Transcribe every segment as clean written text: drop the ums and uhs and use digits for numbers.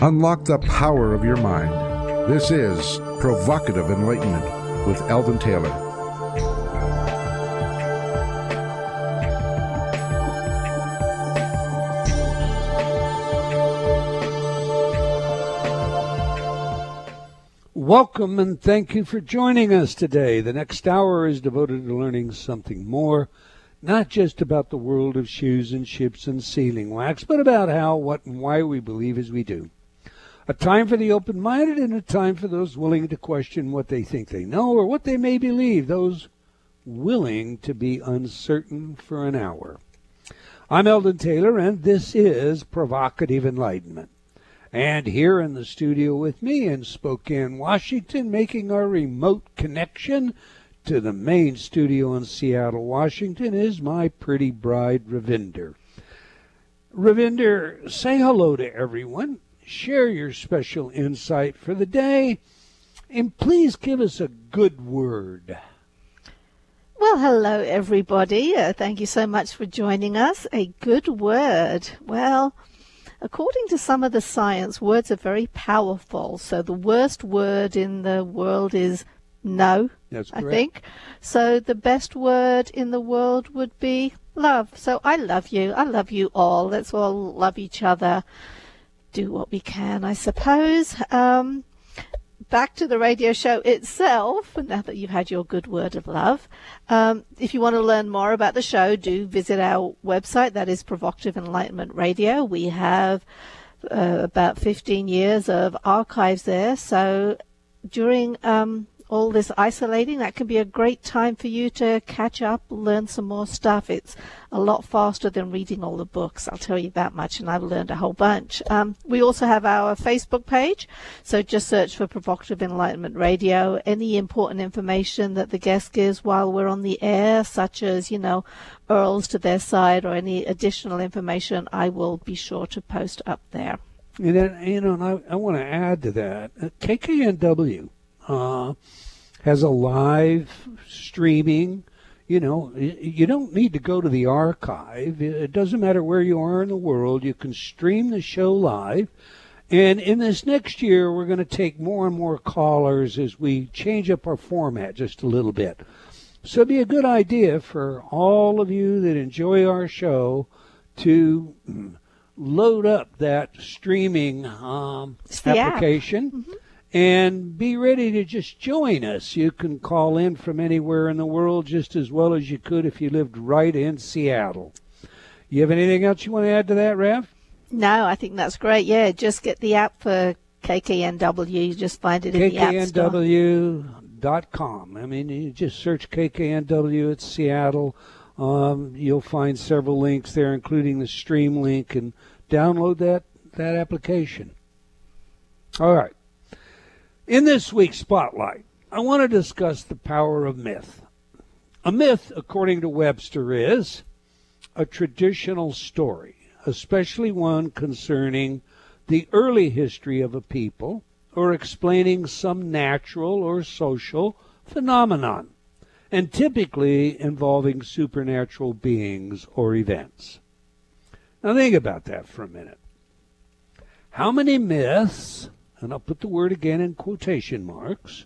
Unlock the power of your mind. This is Provocative Enlightenment with Eldon Taylor. Welcome and thank you for joining us today. The next hour is devoted to learning something more, not just about the world of shoes and ships and sealing wax, but about how, what, and why we believe as we do. A time for the open-minded and a time for those willing to question what they think they know or what they may believe, those willing to be uncertain for an hour. I'm Eldon Taylor, and this is Provocative Enlightenment. And here in the studio with me in Spokane, Washington, making our remote connection to the main studio in Seattle, Washington, is my pretty bride, Ravinder. Ravinder, say hello to everyone. Share your special insight for the day, and please give us a good word. Well, hello, everybody. Thank you so much for joining us. A good word. Well, according to some of the science, words are very powerful. So the worst word in the world is no, That's I correct. think. So the best word in the world would be love. So I love you. I love you all. Let's all love each other. Do what we can, I suppose. Back to the radio show itself, now that you've had your good word of love. If you want to learn more about the show, do visit our website. That is Provocative Enlightenment Radio. We have about 15 years of archives there. So during all this isolating, that can be a great time for you to catch up, learn some more stuff. It's a lot faster than reading all the books, I'll tell you that much, and I've learned a whole bunch. We also have our Facebook page, so just search for Provocative Enlightenment Radio. Any important information that the guest gives while we're on the air, such as, URLs to their site or any additional information, I will be sure to post up there. And then, and I want to add to that, KKNW has a live streaming. You don't need to go to the archive. It doesn't matter where you are in the world. You can stream the show live. And in this next year, we're going to take more and more callers as we change up our format just a little bit. So it'd be a good idea for all of you that enjoy our show to load up that streaming application. Mm-hmm. And be ready to just join us. You can call in from anywhere in the world just as well as you could if you lived right in Seattle. You have anything else you want to add to that, Rev? No, I think that's great. Yeah, just get the app for KKNW. You just find it in the App Store. KKNW.com. I mean, you just search KKNW at Seattle. You'll find several links there, including the stream link, and download that application. All right. In this week's Spotlight, I want to discuss the power of myth. A myth, according to Webster, is a traditional story, especially one concerning the early history of a people or explaining some natural or social phenomenon, and typically involving supernatural beings or events. Now think about that for a minute. How many myths, and I'll put the word again in quotation marks,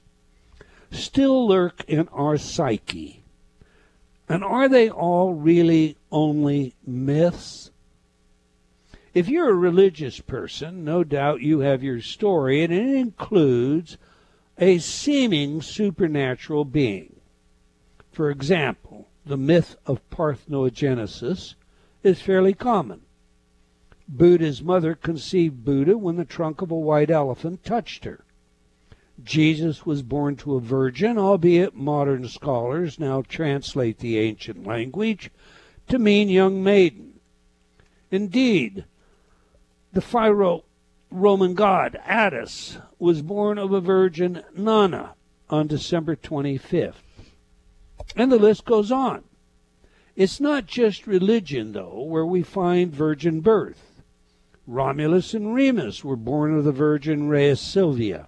still lurk in our psyche? And are they all really only myths? If you're a religious person, no doubt you have your story, and it includes a seeming supernatural being. For example, the myth of parthenogenesis is fairly common. Buddha's mother conceived Buddha when the trunk of a white elephant touched her. Jesus was born to a virgin, albeit modern scholars now translate the ancient language to mean young maiden. Indeed, the Pharaoh-Roman god Attis was born of a virgin, Nana, on December 25th. And the list goes on. It's not just religion, though, where we find virgin birth. Romulus and Remus were born of the virgin Rhea Silvia.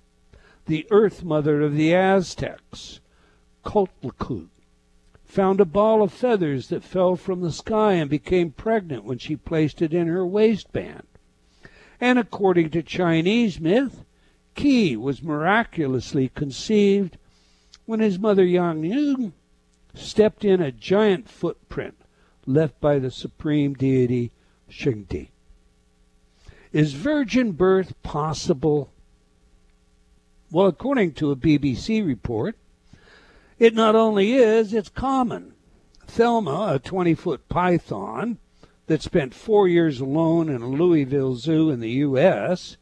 The earth mother of the Aztecs, Coatlicue, found a ball of feathers that fell from the sky and became pregnant when she placed it in her waistband. And according to Chinese myth, Qi was miraculously conceived when his mother Yang Yun stepped in a giant footprint left by the supreme deity Shangdi. Is virgin birth possible? Well, according to a BBC report, it not only is, it's common. Thelma, a 20-foot python that spent 4 years alone in a Louisville zoo in the U.S.,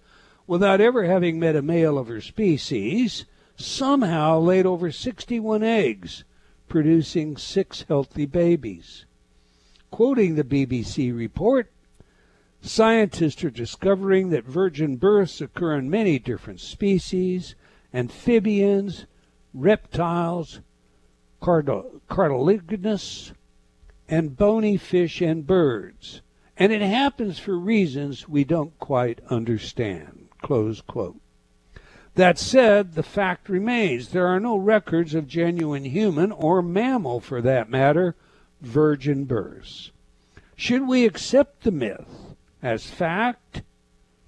without ever having met a male of her species, somehow laid over 61 eggs, producing 6 healthy babies. Quoting the BBC report, scientists are discovering that virgin births occur in many different species: amphibians, reptiles, cartilaginous, and bony fish and birds, and it happens for reasons we don't quite understand. Close quote. That said, the fact remains there are no records of genuine human, or mammal for that matter, virgin births. Should we accept the myth as fact,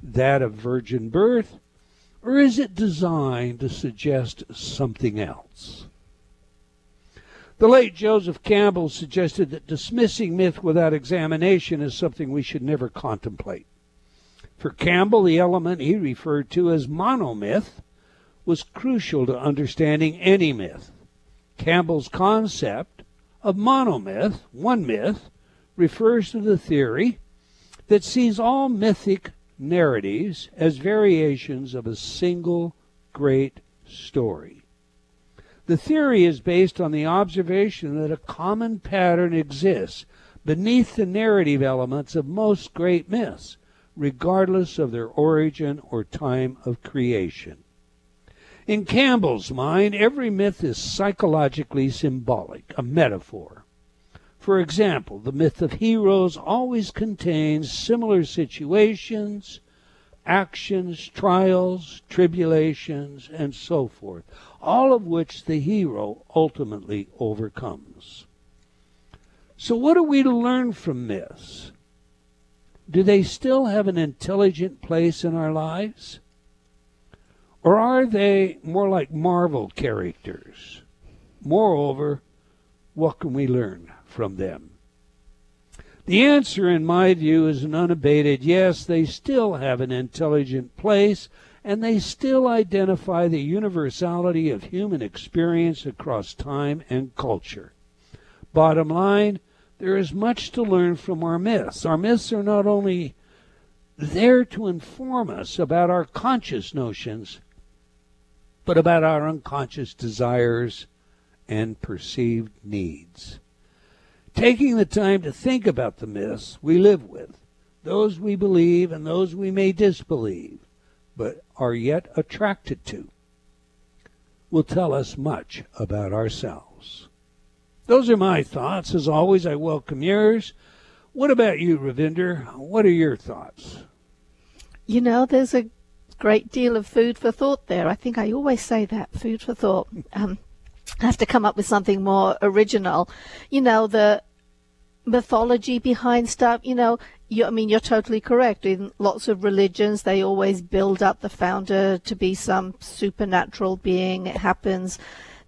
that of virgin birth, or is it designed to suggest something else? The late Joseph Campbell suggested that dismissing myth without examination is something we should never contemplate. For Campbell, the element he referred to as monomyth was crucial to understanding any myth. Campbell's concept of monomyth, one myth, refers to the theory that sees all mythic narratives as variations of a single great story. The theory is based on the observation that a common pattern exists beneath the narrative elements of most great myths, regardless of their origin or time of creation. In Campbell's mind, every myth is psychologically symbolic, a metaphor. For example, the myth of heroes always contains similar situations, actions, trials, tribulations, and so forth, all of which the hero ultimately overcomes. So what are we to learn from myths? Do they still have an intelligent place in our lives? Or are they more like Marvel characters? Moreover, what can we learn from them? The answer, in my view, is an unabated yes. They still have an intelligent place, and they still identify the universality of human experience across time and culture. Bottom line, there is much to learn from our myths. Our myths are not only there to inform us about our conscious notions, but about our unconscious desires and perceived needs. Taking the time to think about the myths we live with, those we believe and those we may disbelieve, but are yet attracted to, will tell us much about ourselves. Those are my thoughts. As always, I welcome yours. What about you, Ravinder? What are your thoughts? You know, there's a great deal of food for thought there. I think I always say that, food for thought. I have to come up with something more original. You know, the mythology behind stuff, you know, you're totally correct. In lots of religions, they always build up the founder to be some supernatural being. It happens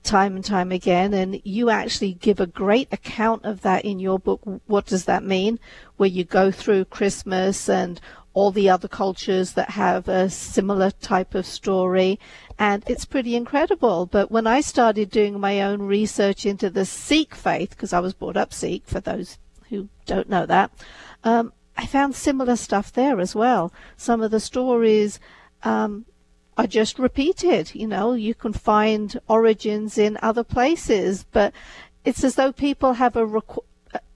time and time again, and you actually give a great account of that in your book, What Does That Mean?, where you go through Christmas and all the other cultures that have a similar type of story, and it's pretty incredible. But when I started doing my own research into the Sikh faith, because I was brought up Sikh, for those who don't know that, I found similar stuff there as well. Some of the stories are just repeated. You know, you can find origins in other places, but it's as though people have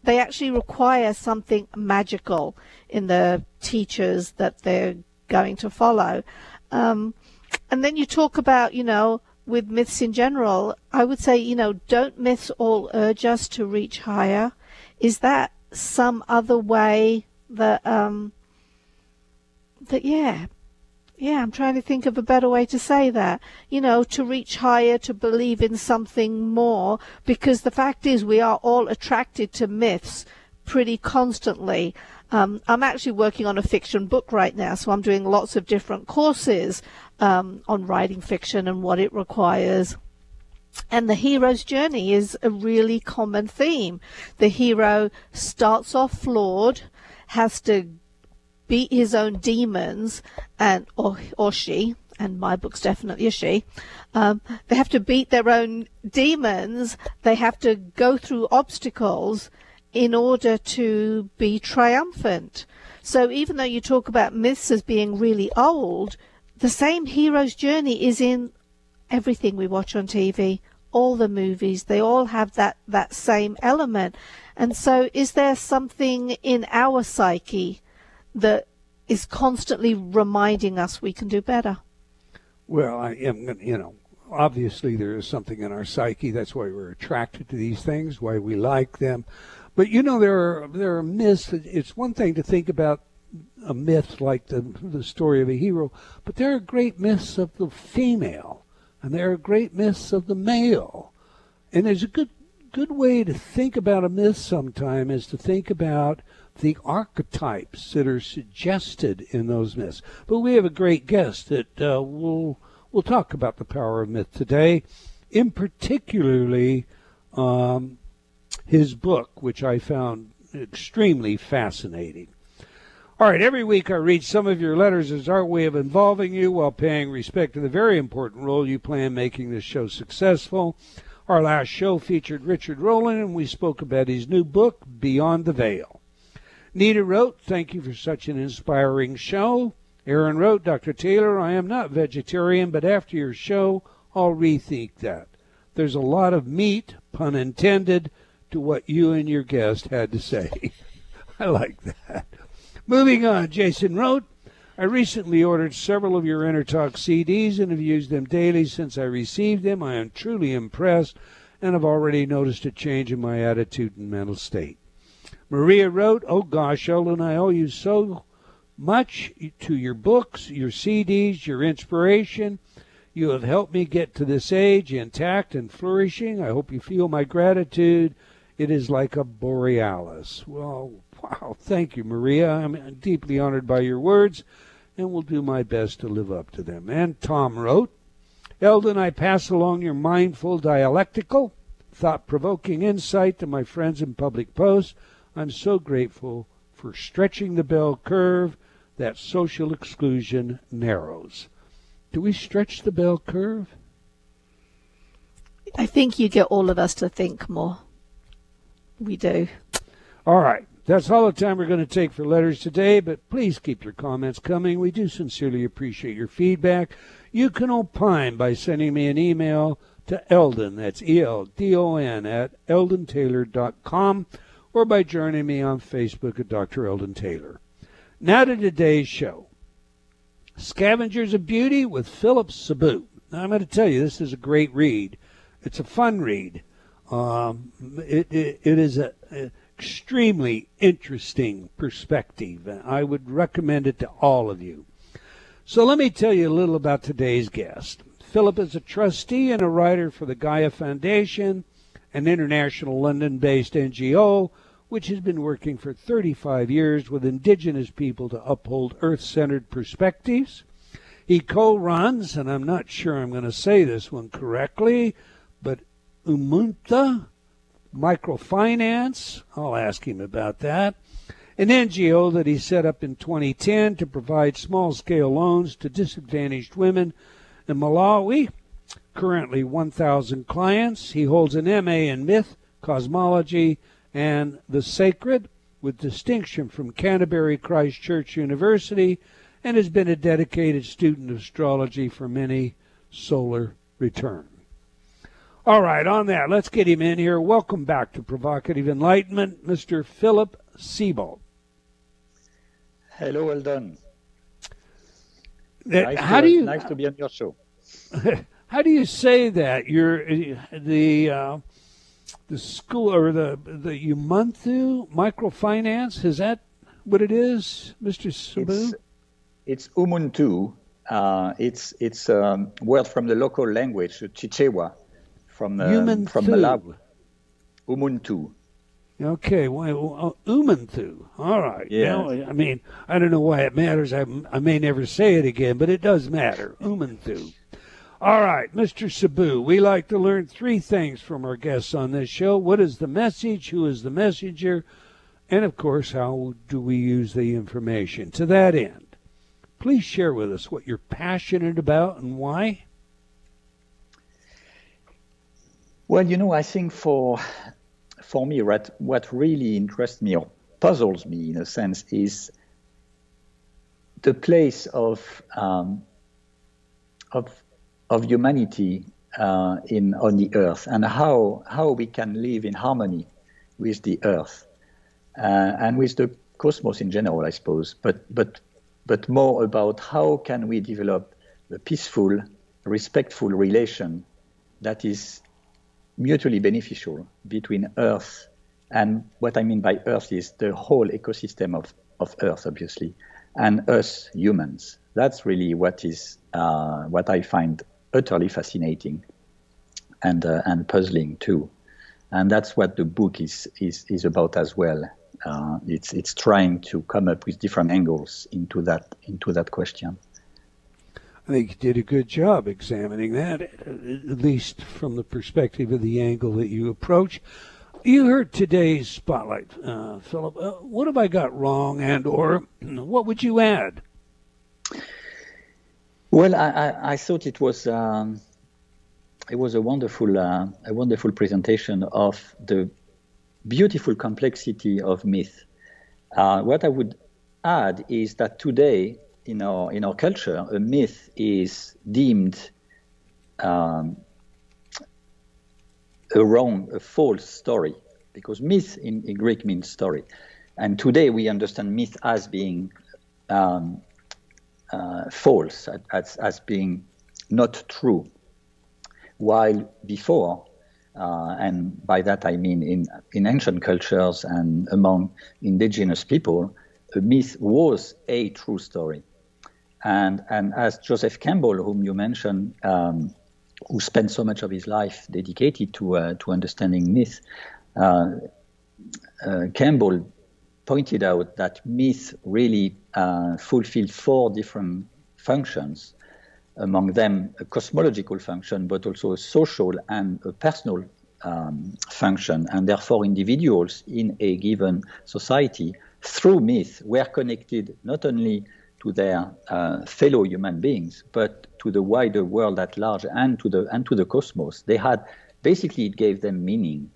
they actually require something magical in the teachers that they're going to follow. And then you talk about, you know, with myths in general, I would say, you know, don't myths all urge us to reach higher? Is that some other way that, yeah, I'm trying to think of a better way to say that. You know, to reach higher, to believe in something more, because the fact is we are all attracted to myths pretty constantly. I'm actually working on a fiction book right now, so I'm doing lots of different courses on writing fiction and what it requires. And the hero's journey is a really common theme. The hero starts off flawed, has to beat his own demons, and or she, and my book's definitely a she. They have to beat their own demons. They have to go through obstacles in order to be triumphant. So even though you talk about myths as being really old, the same hero's journey is in everything we watch on TV, all the movies. They all have that same element. And so is there something in our psyche that is constantly reminding us we can do better? Well, I am, obviously there is something in our psyche. That's why we're attracted to these things, why we like them. But, there are myths. It's one thing to think about a myth like the story of a hero, but there are great myths of the female, and there are great myths of the male. And there's a good way to think about a myth sometime is to think about the archetypes that are suggested in those myths. But we have a great guest that we'll talk about the power of myth today, in particularly his book, which I found extremely fascinating. All right, every week I read some of your letters as our way of involving you while paying respect to the very important role you play in making this show successful. Our last show featured Richard Rowland, and we spoke about his new book, Beyond the Veil. Nita wrote, "Thank you for such an inspiring show." Aaron wrote, "Dr. Taylor, I am not vegetarian, but after your show, I'll rethink that. There's a lot of meat, pun intended, to what you and your guest had to say." I like that. Moving on, Jason wrote, "I recently ordered several of your Inner Talk CDs and have used them daily since I received them. I am truly impressed and have already noticed a change in my attitude and mental state." Maria wrote, "Oh gosh, Eldon, I owe you so much to your books, your CDs, your inspiration. You have helped me get to this age intact and flourishing. I hope you feel my gratitude. It is like a borealis." Well, wow, thank you, Maria. I'm deeply honored by your words, and will do my best to live up to them. And Tom wrote, "Eldon, I pass along your mindful, dialectical, thought-provoking insight to my friends in public posts. I'm so grateful for stretching the bell curve that social exclusion narrows." Do we stretch the bell curve? I think you get all of us to think more. We do. All right. That's all the time we're going to take for letters today, but please keep your comments coming. We do sincerely appreciate your feedback. You can opine by sending me an email to Eldon, that's ELDON, at eldontaylor.com, or by joining me on Facebook at Dr. Eldon Taylor. Now to today's show. Scavengers of Beauty with Philippe Sibaud. Now, I'm going to tell you, this is a great read. It's a fun read. It is an extremely interesting perspective. I would recommend it to all of you. So let me tell you a little about today's guest. Philip is a trustee and a writer for the Gaia Foundation, an international London-based NGO, which has been working for 35 years with indigenous people to uphold Earth-centered perspectives. He co-runs, and I'm not sure I'm going to say this one correctly, but Umunta Microfinance, I'll ask him about that, an NGO that he set up in 2010 to provide small-scale loans to disadvantaged women in Malawi. Currently 1,000 clients. He holds an MA in Myth, Cosmology, and the Sacred with distinction from Canterbury Christ Church University, and has been a dedicated student of astrology for many solar returns. All right, on that, let's get him in here. Welcome back to Provocative Enlightenment, Mr. Philippe Sibaud. Hello, Eldon. Nice to be on your show. How do you say that? You're the school or the Umuntu Microfinance? Is that what it is, Mr. Sibaud? It's Umuntu. It's a word from the local language, Chichewa. From Malawi. Umuntu. Okay, well, Umanthu. All right. Yeah. Now, I mean, I don't know why it matters. I may never say it again, but it does matter. Umanthu. All right, Mr. Sibaud, we like to learn three things from our guests on this show. What is the message? Who is the messenger? And, of course, how do we use the information? To that end, please share with us what you're passionate about and why. Well, I think for me, what really interests me or puzzles me, in a sense, is the place of humanity on the earth, and how we can live in harmony with the earth and with the cosmos in general, I suppose. But more about how can we develop a peaceful, respectful relation that is mutually beneficial between Earth, and what I mean by Earth is the whole ecosystem of Earth, obviously, and us humans. That's really what I find utterly fascinating and puzzling too, and that's what the book is about as well. It's trying to come up with different angles into that question. I think you did a good job examining that, at least from the perspective of the angle that you approach. You heard today's spotlight, Philip. What have I got wrong, and or what would you add? Well, I thought it was a wonderful presentation of the beautiful complexity of myth. What I would add is that today, in our culture, a myth is deemed a false story, because myth in Greek means story, and today we understand myth as being false, as being not true, while before, and by that I mean in ancient cultures and among indigenous people, a myth was a true story. And as Joseph Campbell, whom you mentioned, who spent so much of his life dedicated to understanding myth, Campbell pointed out that myth really fulfilled four different functions, among them a cosmological function, but also a social and a personal function. And therefore individuals in a given society, through myth, were connected not only to their fellow human beings, but to the wider world at large and to the cosmos. They had, basically, it gave them meaning.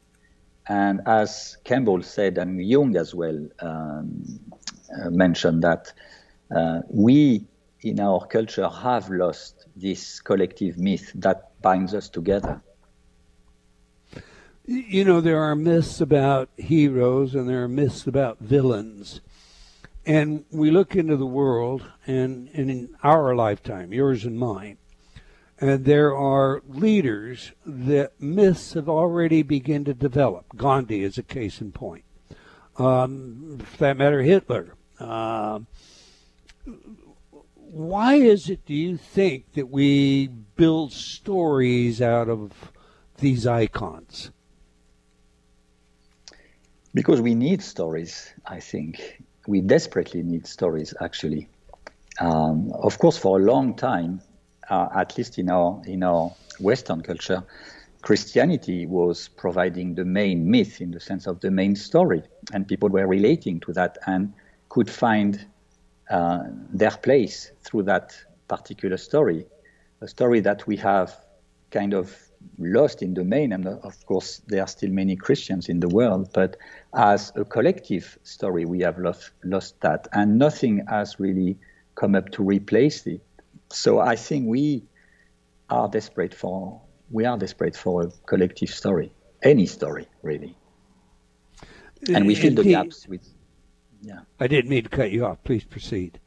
And as Campbell said, and Jung as well mentioned, that we in our culture have lost this collective myth that binds us together. There are myths about heroes and there are myths about villains. And we look into the world, and in our lifetime, yours and mine, and there are leaders that myths have already begun to develop. Gandhi is a case in point. For that matter, Hitler. Why is it, do you think, that we build stories out of these icons? Because we need stories, I think. We desperately need stories, actually. Of course, for a long time, at least in our Western culture, Christianity was providing the main myth, in the sense of the main story, and people were relating to that and could find their place through that particular story, a story that we have kind of lost in the main. And of course, there are still many Christians in the world, but as a collective story, we have lost that, and nothing has really come up to replace it. So I think we are desperate for a collective story, any story, really. And we fill the gaps with, yeah. I didn't mean to cut you off. Please proceed.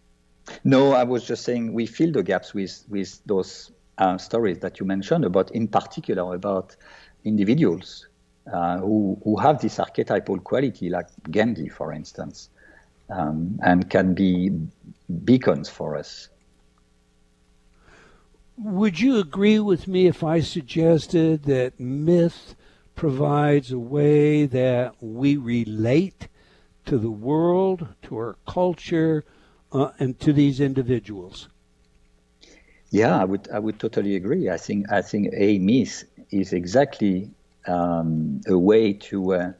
No, I was just saying we fill the gaps with those stories that you mentioned, in particular about individuals who have this archetypal quality, like Gandhi, for instance, and can be beacons for us. Would you agree with me if I suggested that myth provides a way that we relate to the world, to our culture, and to these individuals. Yeah, I would totally agree. I think a myth is exactly a way to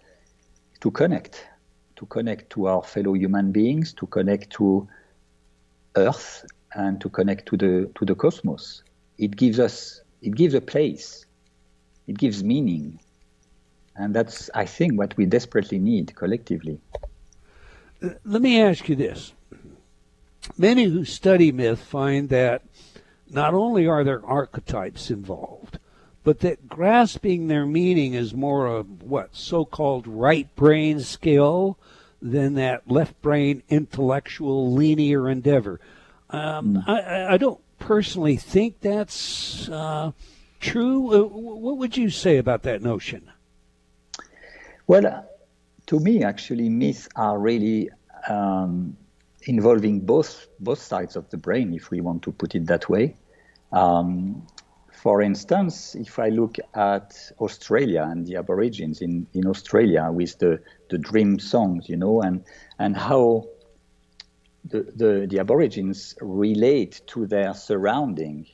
connect to our fellow human beings, to connect to Earth, and to connect to the cosmos. It gives a place, it gives meaning, and that's, I think, what we desperately need collectively. Let me ask you this. Many who study myth find that not only are there archetypes involved, but that grasping their meaning is more of so-called right brain skill than that left brain intellectual linear endeavor. I don't personally think that's true. What would you say about that notion? Well, to me, actually, myths are really involving both sides of the brain, if we want to put it that way. For instance, if I look at Australia and the Aborigines in Australia with the dream songs, and how the Aborigines relate to their surrounding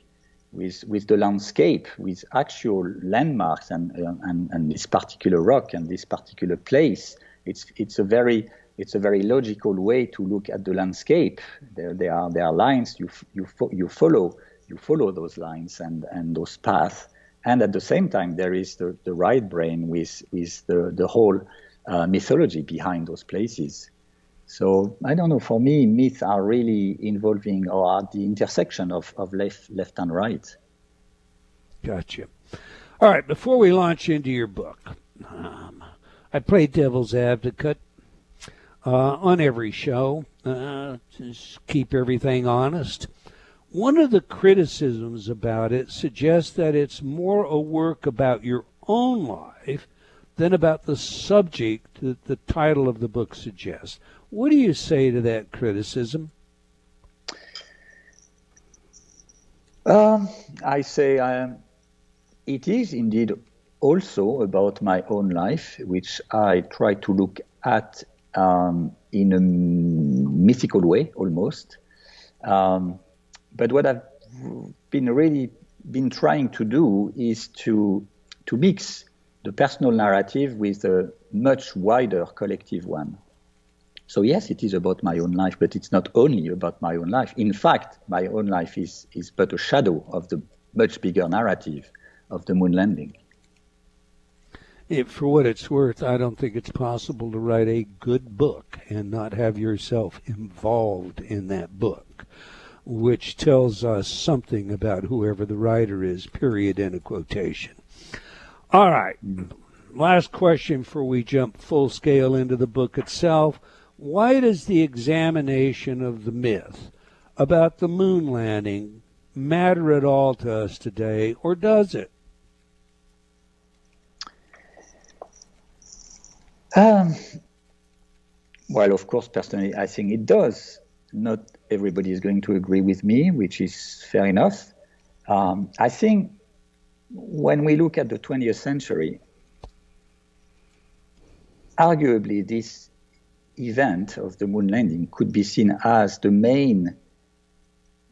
with the landscape, with actual landmarks and this particular rock and this particular place. It's a very logical way to look at the landscape. There are lines you follow those lines and those paths, and at the same time there is the right brain with the whole mythology behind those places. So I don't know. For me, myths are really involving or at the intersection of left and right. Gotcha. All right. Before we launch into your book, I play devil's advocate on every show. Just keep everything honest. One of the criticisms about it suggests that it's more a work about your own life than about the subject that the title of the book suggests. What do you say to that criticism? I say it is indeed also about my own life, which I try to look at in a mythical way, almost. But what I've been trying to do is to mix the personal narrative with a much wider collective one. So yes, it is about my own life, but it's not only about my own life. In fact, my own life is but a shadow of the much bigger narrative of the moon landing. For what it's worth, I don't think it's possible to write a good book and not have yourself involved in that book, which tells us something about whoever the writer is, period, end of quotation. All right. Last question before we jump full scale into the book itself. Why does the examination of the myth about the moon landing matter at all to us today, or does it? Well, of course, personally, I think it does. Not everybody is going to agree with me, which is fair enough. I think when we look at the 20th century, arguably this event of the moon landing could be seen as the main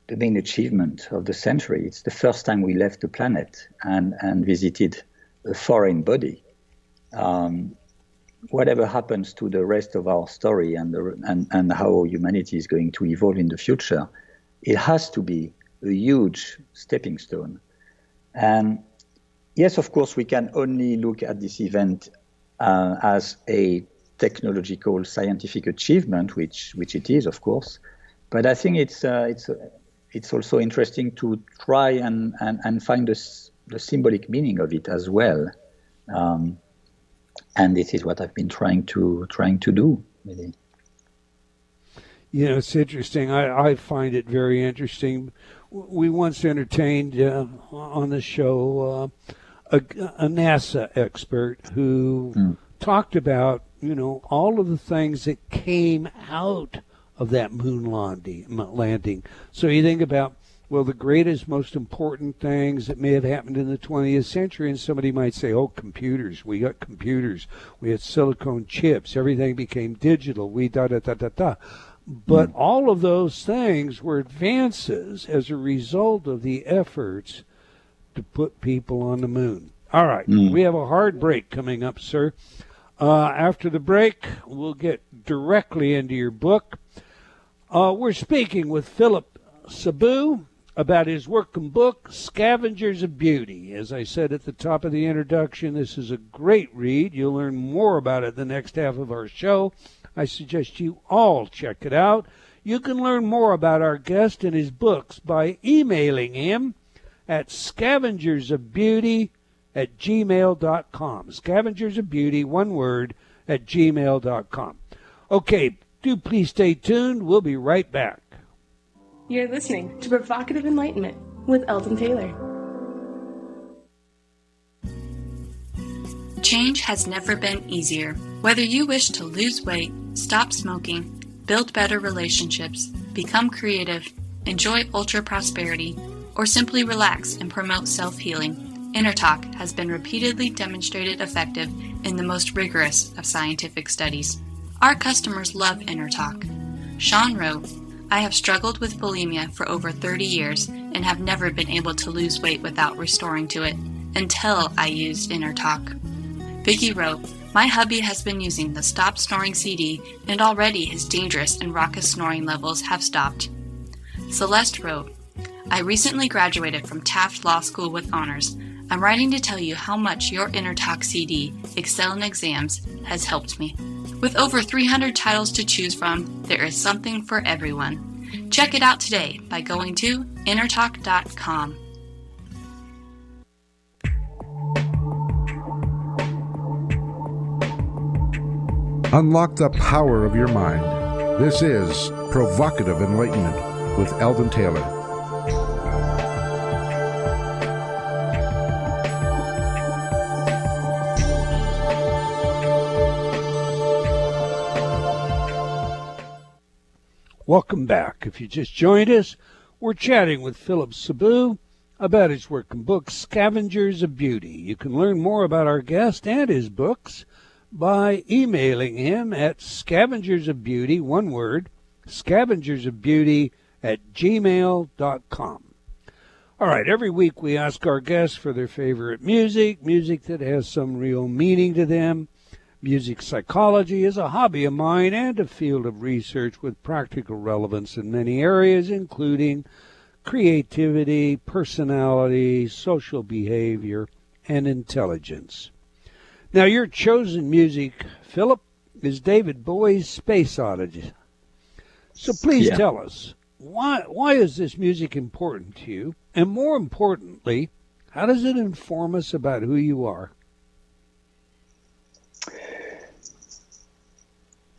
achievement of the century. It's the first time we left the planet and visited a foreign body. Whatever happens to the rest of our story and how humanity is going to evolve in the future, it has to be a huge stepping stone. And yes, of course, we can only look at this event as a technological scientific achievement, which it is, of course. But I think it's also interesting to try and find the symbolic meaning of it as well. And this is what I've been trying to do, really. You know, it's interesting. I find it very interesting. We once entertained on the show a NASA expert who talked about, all of the things that came out of that moon landing. So you think about Well, the greatest, most important things that may have happened in the 20th century, and somebody might say, oh, computers. We got computers. We had silicone chips. Everything became digital. We da-da-da-da-da. But all of those things were advances as a result of the efforts to put people on the moon. All right, we have a hard break coming up, sir. After the break, we'll get directly into your book. We're speaking with Philippe Sibaud about his work and book, Scavengers of Beauty. As I said at the top of the introduction, this is a great read. You'll learn more about it the next half of our show. I suggest you all check it out. You can learn more about our guest and his books by emailing him at scavengersofbeauty@gmail.com. Scavengers of Beauty, one word, @gmail.com. Okay, do please stay tuned. We'll be right back. You're listening to Provocative Enlightenment with Eldon Taylor. Change has never been easier. Whether you wish to lose weight, stop smoking, build better relationships, become creative, enjoy ultra prosperity, or simply relax and promote self-healing, Inner Talk has been repeatedly demonstrated effective in the most rigorous of scientific studies. Our customers love Inner Talk. Sean wrote, I have struggled with bulimia for over 30 years and have never been able to lose weight without restoring to it until I used Inner Talk. Vicky wrote, my hubby has been using the Stop Snoring CD and already his dangerous and raucous snoring levels have stopped. Celeste wrote, I recently graduated from Taft Law School with honors. I'm writing to tell you how much your Inner Talk CD, Excel in Exams, has helped me. With over 300 titles to choose from, there is something for everyone. Check it out today by going to innertalk.com. Unlock the power of your mind. This is Provocative Enlightenment with Eldon Taylor. Welcome back. If you just joined us, we're chatting with Philippe Sibaud about his work and book, Scavengers of Beauty. You can learn more about our guest and his books by emailing him at scavengersofbeauty, one word, scavengersofbeauty@gmail.com. All right, every week we ask our guests for their favorite music that has some real meaning to them. Music psychology is a hobby of mine and a field of research with practical relevance in many areas, including creativity, personality, social behavior, and intelligence. Now, your chosen music, Philip, is David Bowie's Space Oddity. So please tell us, why is this music important to you? And more importantly, how does it inform us about who you are?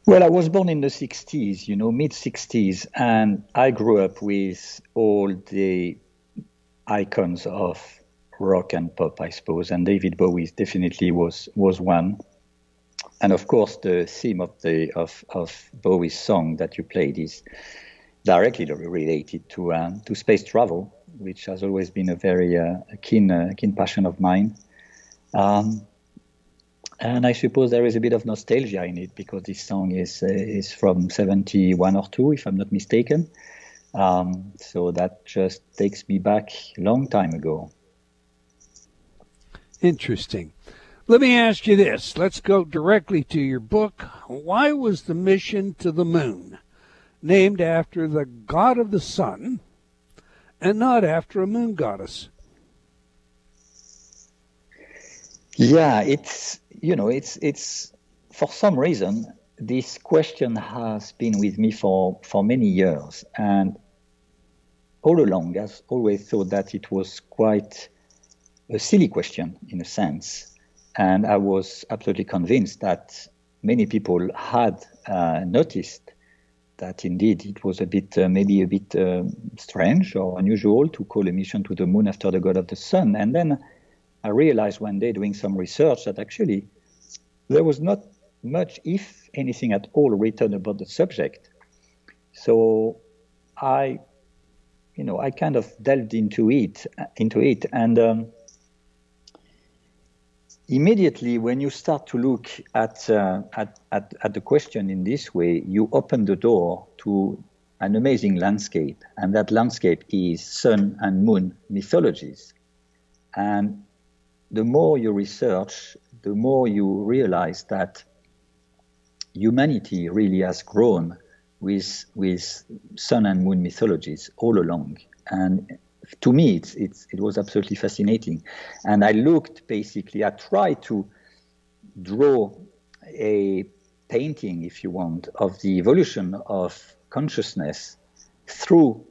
Well, I was born in the 60s, mid-60s, and I grew up with all the icons of rock and pop, I suppose, and David Bowie definitely was one. And of course, the theme of Bowie's song that you played is directly related to space travel, which has always been a very keen passion of mine. And I suppose there is a bit of nostalgia in it because this song is from 71 or 2, if I'm not mistaken. So that just takes me back a long time ago. Interesting. Let me ask you this. Let's go directly to your book. Why was the mission to the moon named after the god of the sun and not after a moon goddess? Yeah, it's for some reason, this question has been with me for many years. And all along, I've always thought that it was quite a silly question in a sense. And I was absolutely convinced that many people had noticed that indeed it was maybe a bit strange or unusual to call a mission to the moon after the god of the sun. And then I realized one day doing some research that actually there was not much, if anything at all, written about the subject. So I I kind of delved into it, and immediately when you start to look at the question in this way, you open the door to an amazing landscape, and that landscape is sun and moon mythologies. And the more you research, the more you realize that humanity really has grown with sun and moon mythologies all along. And to me, it was absolutely fascinating. And I tried to draw a painting, if you want, of the evolution of consciousness through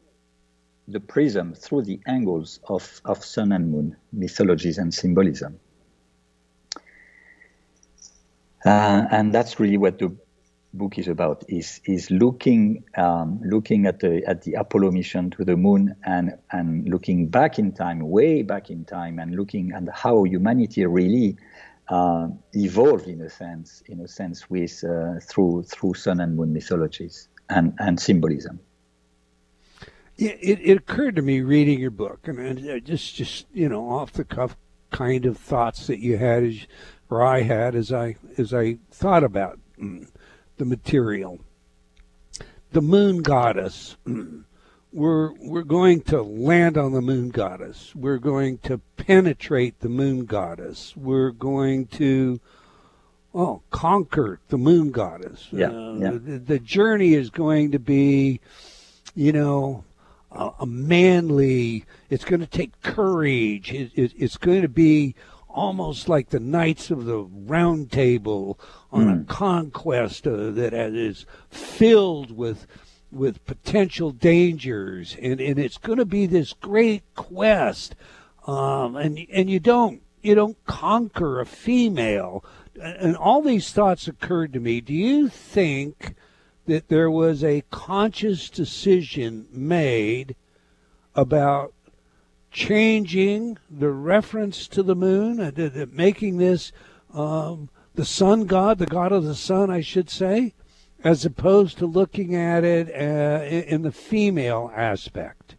the prism, through the angles of sun and moon mythologies and symbolism. And that's really what the book is about, is looking at the Apollo mission to the moon, and looking back in time, way back in time, and looking at how humanity really evolved in a sense with through sun and moon mythologies and symbolism. It occurred to me reading your book, and just off the cuff kind of thoughts that you had, I had as I thought about the material. The moon goddess. We're going to land on the moon goddess. We're going to penetrate the moon goddess. We're going to conquer the moon goddess. The journey is going to be, a manly. It's going to take courage. It's going to be almost like the Knights of the Round Table on a conquest that is filled with potential dangers, and it's going to be this great quest, and you don't conquer a female, and all these thoughts occurred to me. Do you think that there was a conscious decision made about changing the reference to the moon, making this the sun god, the god of the sun, I should say, as opposed to looking at it in the female aspect?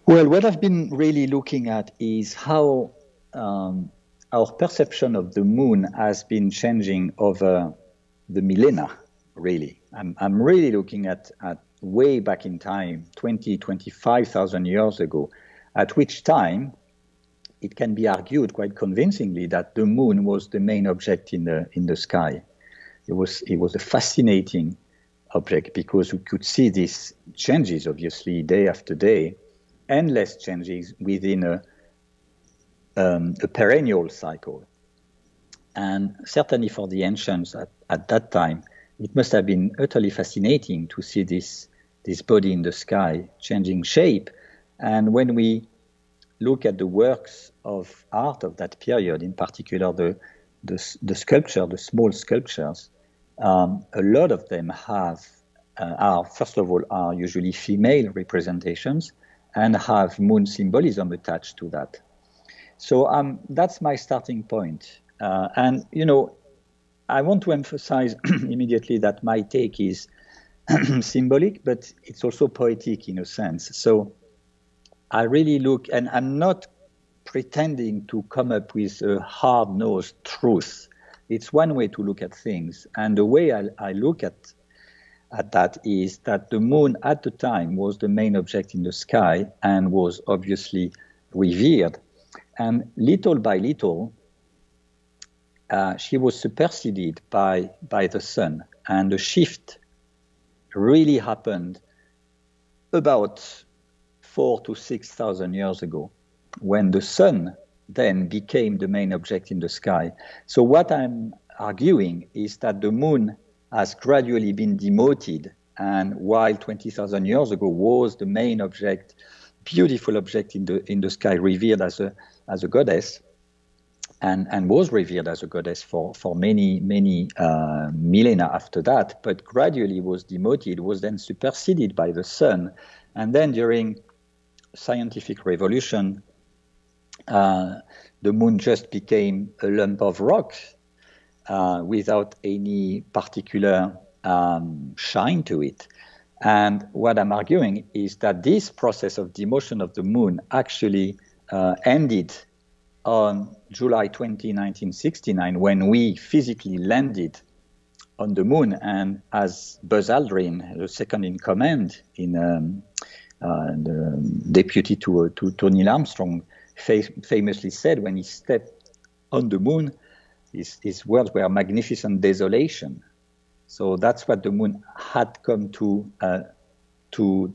Well, what I've been really looking at is how our perception of the moon has been changing over the millennia, really. I'm really looking at way back in time, 25,000 years ago, at which time it can be argued quite convincingly that the moon was the main object in the sky. It was a fascinating object because we could see these changes, obviously, day after day, endless changes within a perennial cycle. And certainly for the ancients at that time, it must have been utterly fascinating to see this body in the sky changing shape. And when we look at the works of art of that period, in particular the sculpture, the small sculptures, a lot of them are usually female representations and have moon symbolism attached to that. So that's my starting point. And I want to emphasize immediately that my take is symbolic, but it's also poetic in a sense. So I really look, and I'm not pretending to come up with a hard-nosed truth. It's one way to look at things. And the way I look at that is that the moon at the time was the main object in the sky and was obviously revered. And little by little, she was superseded by the sun. And the shift really happened about 4,000 to 6,000 years ago, when the sun then became the main object in the sky. So what I'm arguing is that the moon has gradually been demoted, and while 20,000 years ago was the main object, beautiful object in the sky, revered as a goddess, and was revered as a goddess for many millennia after that, but gradually was demoted, was then superseded by the sun. And then during scientific revolution, the moon just became a lump of rock without any particular shine to it. And what I'm arguing is that this process of demotion of the moon actually ended on July 20, 1969, when we physically landed on the moon. And as Buzz Aldrin, the second in command, the deputy to Neil Armstrong, famously said when he stepped on the moon, his words were magnificent desolation. So that's what the moon had come to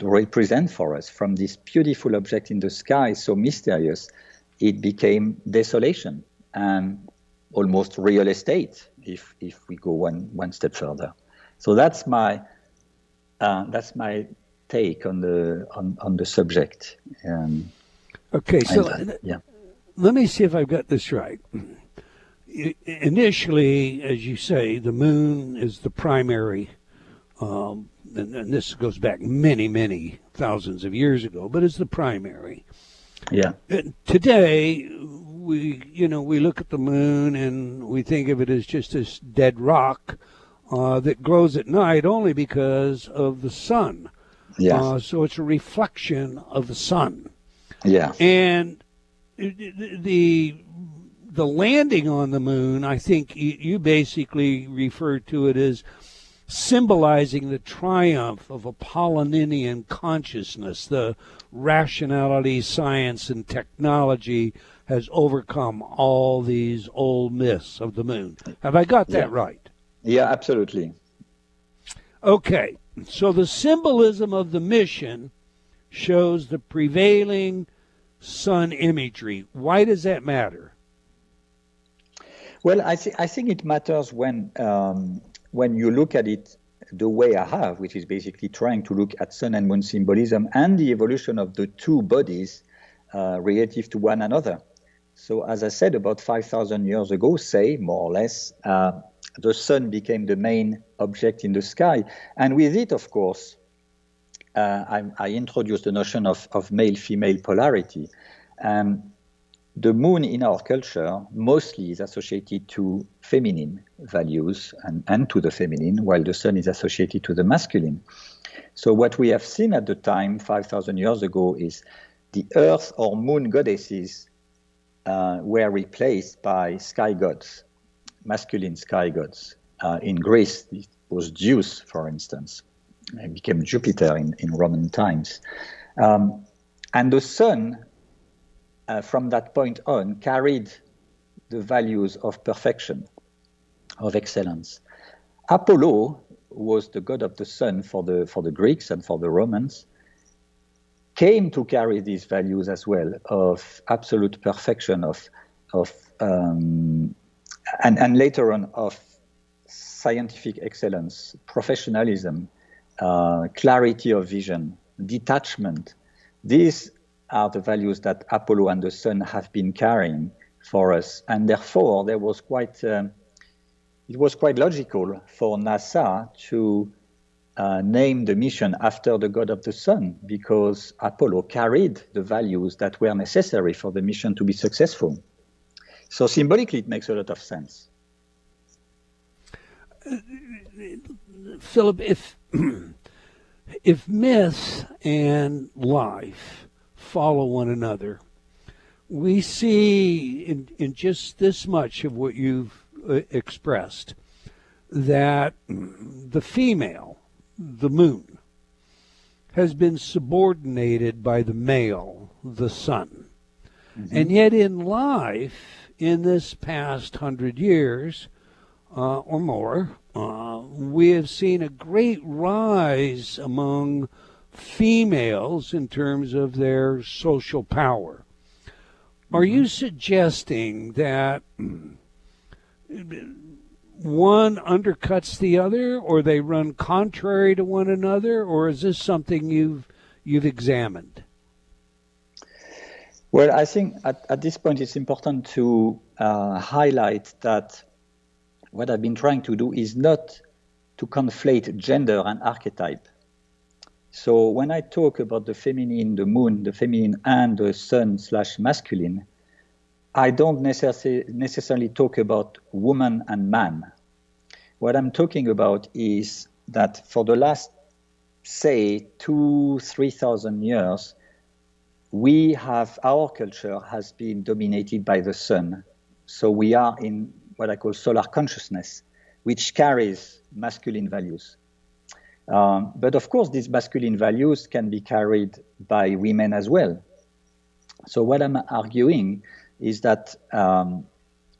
represent for us. From this beautiful object in the sky, so mysterious, it became desolation and almost real estate if we go one step further. So that's my take on the subject. Let me see if I've got this right. Initially, as you say, the moon is the primary, and this goes back many, many thousands of years ago, but it's the primary. Yeah. Today, we look at the moon and we think of it as just this dead rock that glows at night only because of the sun. Yeah. So it's a reflection of the sun. Yeah. And the landing on the moon, I think you basically referred to it as symbolizing the triumph of Apollonian consciousness. The rationality, science, and technology has overcome all these old myths of the moon. Have I got that right? Yeah, absolutely. Okay, so the symbolism of the mission shows the prevailing sun imagery. Why does that matter? Well, I think it matters when you look at it the way I have, which is basically trying to look at sun and moon symbolism and the evolution of the two bodies relative to one another. So as I said, about 5,000 years ago, say, more or less, the sun became the main object in the sky. And with it, of course, I introduced the notion of male-female polarity. The moon in our culture mostly is associated to feminine values and to the feminine, while the sun is associated to the masculine. So what we have seen at the time, 5,000 years ago, is the earth or moon goddesses were replaced by sky gods, masculine sky gods. In Greece, it was Zeus, for instance. It became Jupiter in Roman times. And the sun, from that point on, carried the values of perfection, of excellence. Apollo was the god of the sun for the Greeks and for the Romans, came to carry these values as well of absolute perfection, and later on of scientific excellence, professionalism, clarity of vision, detachment. These are the values that Apollo and the sun have been carrying for us, and therefore it was quite logical for NASA to name the mission after the god of the sun, because Apollo carried the values that were necessary for the mission to be successful. So symbolically, it makes a lot of sense. Philip, if myth and life follow one another, we see in just this much of what you've expressed that the female, the moon, has been subordinated by the male, the sun. Mm-hmm. And yet in life, in this past 100 years or more, we have seen a great rise among females in terms of their social power. Are you suggesting that one undercuts the other, or they run contrary to one another, or is this something you've examined? Well, I think at this point it's important to highlight that what I've been trying to do is not to conflate gender and archetype. So when I talk about the feminine, the moon, the feminine and the sun/masculine, I don't necessarily talk about woman and man. What I'm talking about is that for the last say 2,000-3,000 years, our culture has been dominated by the sun. So we are in what I call solar consciousness, which carries masculine values. But of course, these masculine values can be carried by women as well. So what I'm arguing is that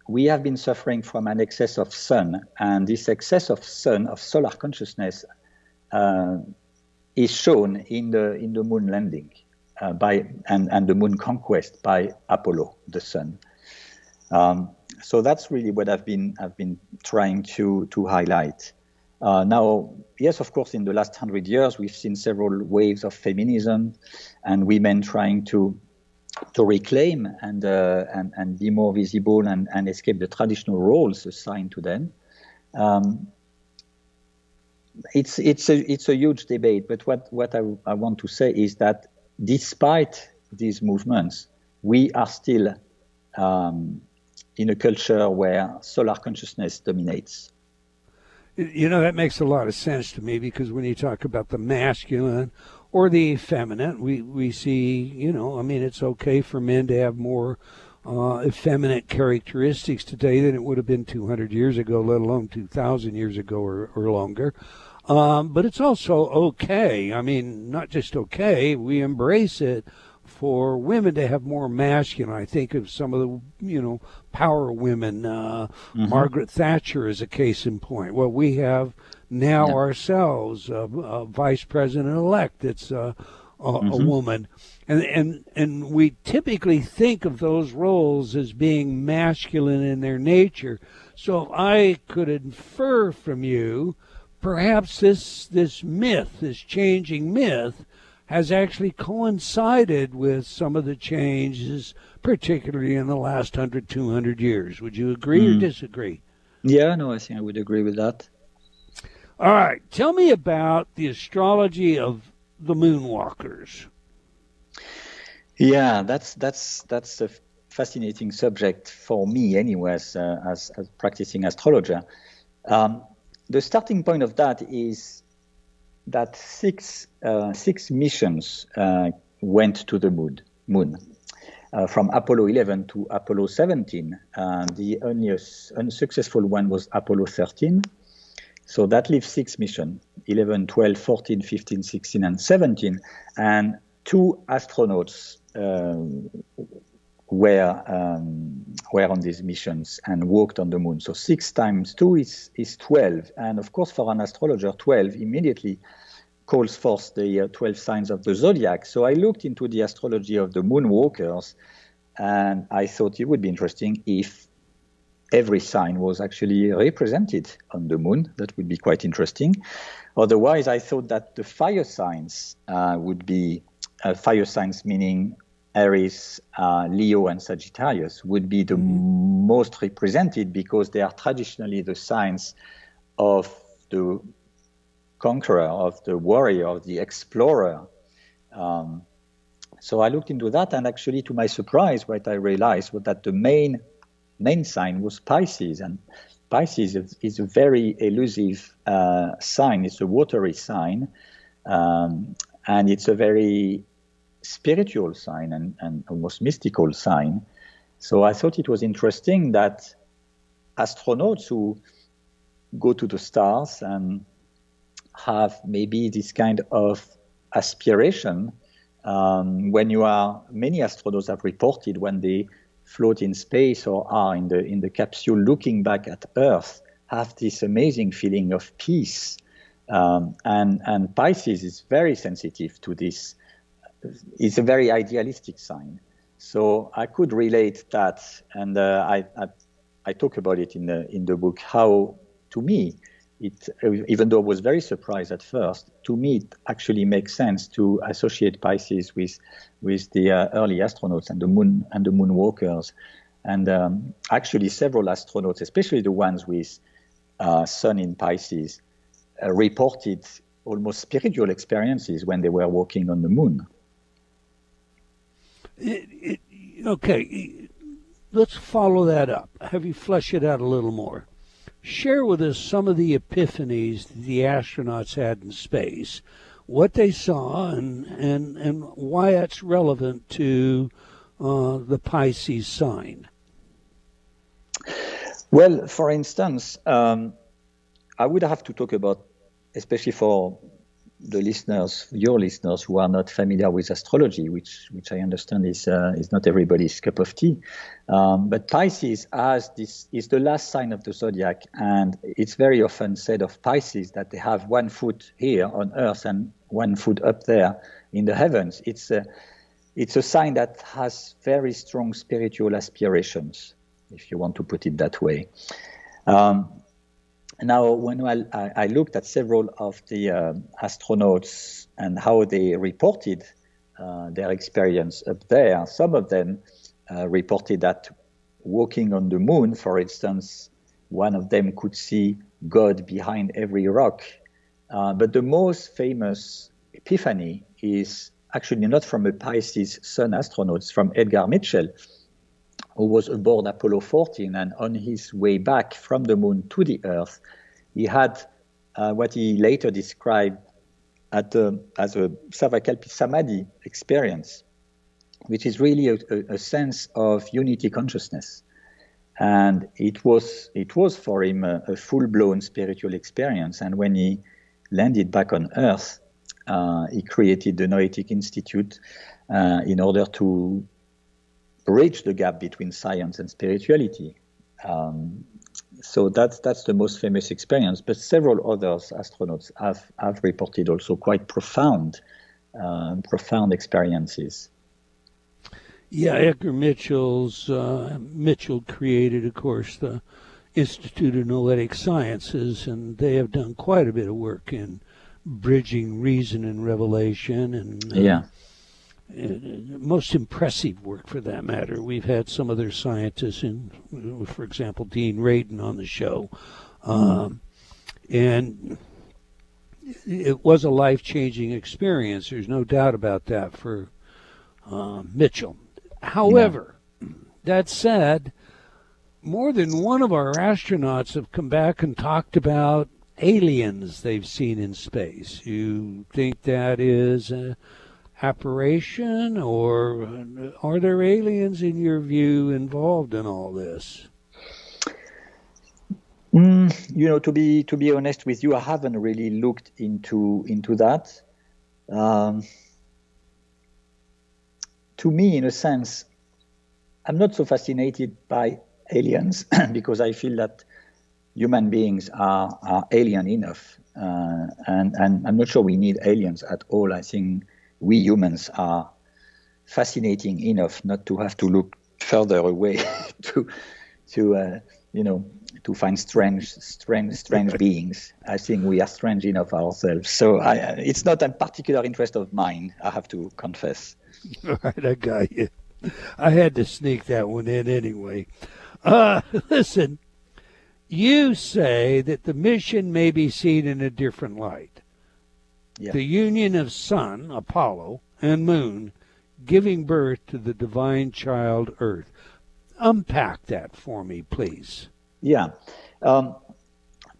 we have been suffering from an excess of sun, and this excess of sun, of solar consciousness, is shown in the moon landing and the moon conquest by Apollo, the sun. So that's really what I've been trying to highlight. Now, yes, of course, in the last 100 years, we've seen several waves of feminism and women trying to reclaim and be more visible and escape the traditional roles assigned to them. It's a huge debate, but what I want to say is that despite these movements, we are still in a culture where solar consciousness dominates. You know, that makes a lot of sense to me, because when you talk about the masculine or the feminine, we see, you know, I mean, it's okay for men to have more effeminate characteristics today than it would have been 200 years ago, let alone 2,000 years ago or longer. But it's also okay. I mean, not just okay, we embrace it for women to have more masculine. I think of some of the, you know, power women. Margaret Thatcher is a case in point. Well, we have now ourselves a vice president-elect that's a woman. And we typically think of those roles as being masculine in their nature. So if I could infer from you, perhaps this myth, this changing myth, has actually coincided with some of the changes, particularly in the last 100, 200 years. Would you agree or disagree? Yeah, no, I think I would agree with that. All right. Tell me about the astrology of the Moonwalkers. Yeah, that's a fascinating subject for me anyway, as practicing astrologer. The starting point of that is that six missions went to the moon. From Apollo 11 to Apollo 17. The only unsuccessful one was Apollo 13. So that leaves 6 missions, 11, 12, 14, 15, 16, and 17. And 2 astronauts were on these missions and walked on the moon. So 6 times 2 is 12. And of course, for an astrologer, 12 immediately calls forth the 12 signs of the zodiac. So I looked into the astrology of the Moonwalkers, and I thought it would be interesting if every sign was actually represented on the moon. That would be quite interesting. Otherwise, I thought that the fire signs would be fire signs, meaning Aries, Leo, and Sagittarius, would be the most represented, because they are traditionally the signs of the conqueror, of the warrior, of the explorer. So I looked into that, and actually, to my surprise, what I realized was that the main sign was Pisces, and Pisces is a very elusive sign. It's a watery sign, and it's a very spiritual sign and almost mystical sign. So I thought it was interesting that astronauts who go to the stars and have maybe this kind of aspiration, many astronauts have reported when they float in space or are in the capsule looking back at Earth, have this amazing feeling of peace. And Pisces is very sensitive to this. It's a very idealistic sign. So I could relate that, and I talk about it in the book, how, to me, even though I was very surprised at first, to me it actually makes sense to associate Pisces with the early astronauts and the Moonwalkers, and actually several astronauts, especially the ones with Sun in Pisces, reported almost spiritual experiences when they were walking on the moon. Okay, let's follow that up. Have you flesh it out a little more? Share with us some of the epiphanies the astronauts had in space what they saw and why it's relevant to the Pisces sign. Well, for instance, I would have to talk about, especially for the listeners, your listeners who are not familiar with astrology, which I understand is not everybody's cup of tea. But Pisces is the last sign of the zodiac, and it's very often said of Pisces that they have 1 foot here on Earth and 1 foot up there in the heavens. It's a sign that has very strong spiritual aspirations, if you want to put it that way. Now, when I looked at several of the astronauts and how they reported their experience up there, some of them reported that walking on the moon, for instance, one of them could see God behind every rock. But the most famous epiphany is actually not from a Pisces sun astronaut, it's from Edgar Mitchell, who was aboard Apollo 14, and on his way back from the moon to the Earth, he had what he later described as a Savakalpi Samadhi experience, which is really a sense of unity consciousness. And it was for him a full-blown spiritual experience. And when he landed back on Earth, he created the Noetic Institute in order to bridge the gap between science and spirituality. So that's the most famous experience. But several others astronauts have reported also quite profound experiences. Yeah, Edgar Mitchell created, of course, the Institute of Noetic Sciences, and they have done quite a bit of work in bridging reason and revelation, and most impressive work for that matter. We've had some of their scientists, for example, Dean Radin on the show, and it was a life-changing experience. There's no doubt about that for Mitchell. However, that said, more than one of our astronauts have come back and talked about aliens they've seen in space. You think that is an apparition, or are there aliens, in your view, involved in all this? To be honest with you, I haven't really looked into that. To me, in a sense, I'm not so fascinated by aliens because I feel that human beings are alien enough, and I'm not sure we need aliens at all. I think we humans are fascinating enough not to have to look further away to find strange beings. I think we are strange enough ourselves. So it's not a particular interest of mine, I have to confess. All right, I got you. I had to sneak that one in anyway. Listen, you say that the mission may be seen in a different light. Yeah. The union of Sun, Apollo, and Moon giving birth to the divine child Earth. Unpack that for me, please. Yeah.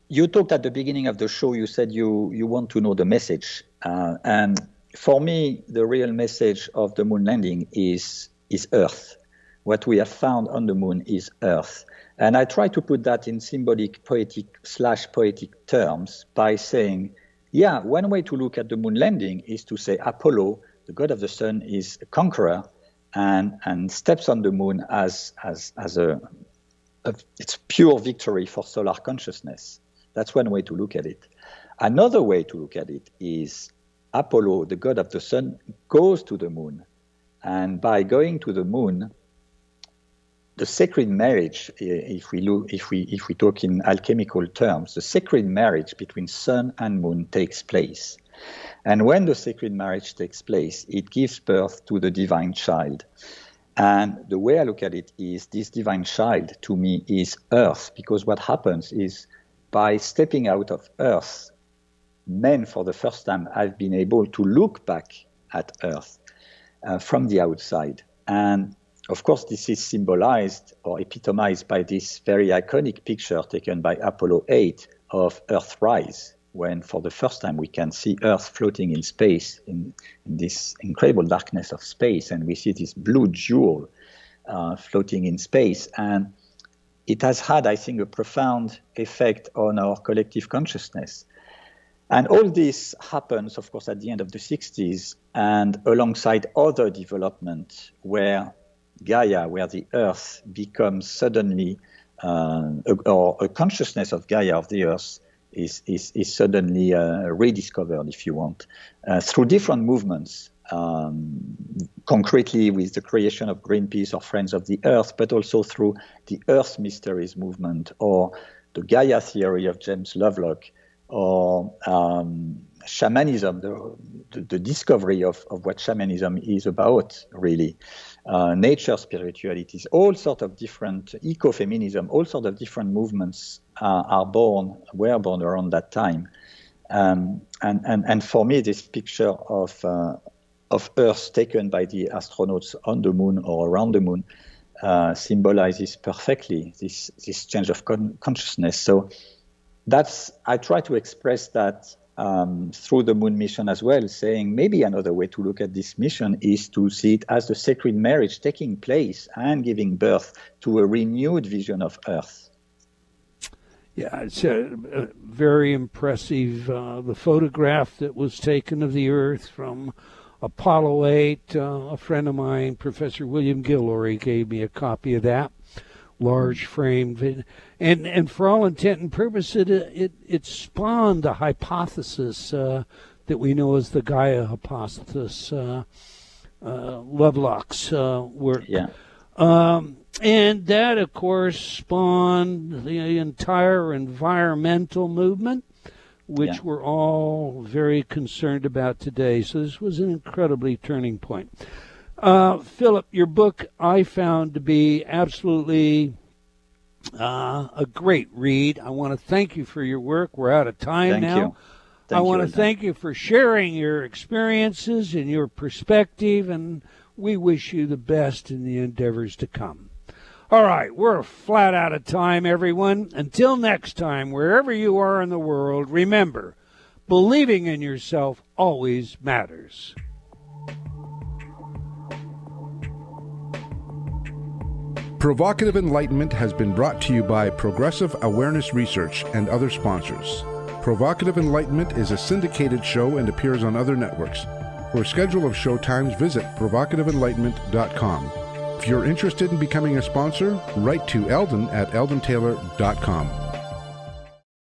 You talked at the beginning of the show, you said you want to know the message. And for me, the real message of the moon landing is Earth. What we have found on the moon is Earth. And I try to put that in symbolic, poetic terms by saying, one way to look at the moon landing is to say Apollo, the god of the sun, is a conqueror and steps on the moon as it's pure victory for solar consciousness. That's one way to look at it. Another way to look at it is Apollo, the god of the sun, goes to the moon. And by going to the moon, the sacred marriage, if we talk in alchemical terms, the sacred marriage between sun and moon takes place. And when the sacred marriage takes place, it gives birth to the divine child. And the way I look at it is this divine child to me is Earth, because what happens is by stepping out of Earth, men for the first time have been able to look back at Earth from the outside. And of course, this is symbolized or epitomized by this very iconic picture taken by Apollo 8 of Earthrise, when for the first time we can see Earth floating in space, in this incredible darkness of space, and we see this blue jewel floating in space. And it has had, I think, a profound effect on our collective consciousness. And all this happens, of course, at the end of the 60s, and alongside other development where Gaia, where the Earth becomes suddenly, or a consciousness of Gaia, of the Earth, is suddenly rediscovered, if you want, through different movements, concretely with the creation of Greenpeace or Friends of the Earth, but also through the Earth Mysteries movement or the Gaia theory of James Lovelock, or shamanism, the discovery of what shamanism is about, really. Nature spiritualities, all sorts of different ecofeminism, all sorts of different movements were born around that time. And for me, this picture of Earth taken by the astronauts on the moon or around the moon symbolizes perfectly this change of consciousness. So I try to express that through the moon mission as well, saying maybe another way to look at this mission is to see it as the sacred marriage taking place and giving birth to a renewed vision of Earth. Yeah, it's very impressive. The photograph that was taken of the Earth from Apollo 8, a friend of mine, Professor William Gilroy, gave me a copy of that. Large framed, and for all intent and purpose, it spawned a hypothesis that we know as the Gaia hypothesis, Lovelock's work. Yeah. And that, of course, spawned the entire environmental movement, which we're all very concerned about today. So this was an incredibly turning point. Philip, your book I found to be absolutely a great read. I want to thank you for your work. We're out of time now. I want to thank you for sharing your experiences and your perspective, and we wish you the best in the endeavors to come. All right, we're flat out of time, everyone. Until next time, wherever you are in the world, remember, believing in yourself always matters. Provocative Enlightenment has been brought to you by Progressive Awareness Research and other sponsors. Provocative Enlightenment is a syndicated show and appears on other networks. For a schedule of show times, visit provocativeenlightenment.com. If you're interested in becoming a sponsor, write to Eldon at eldontaylor.com.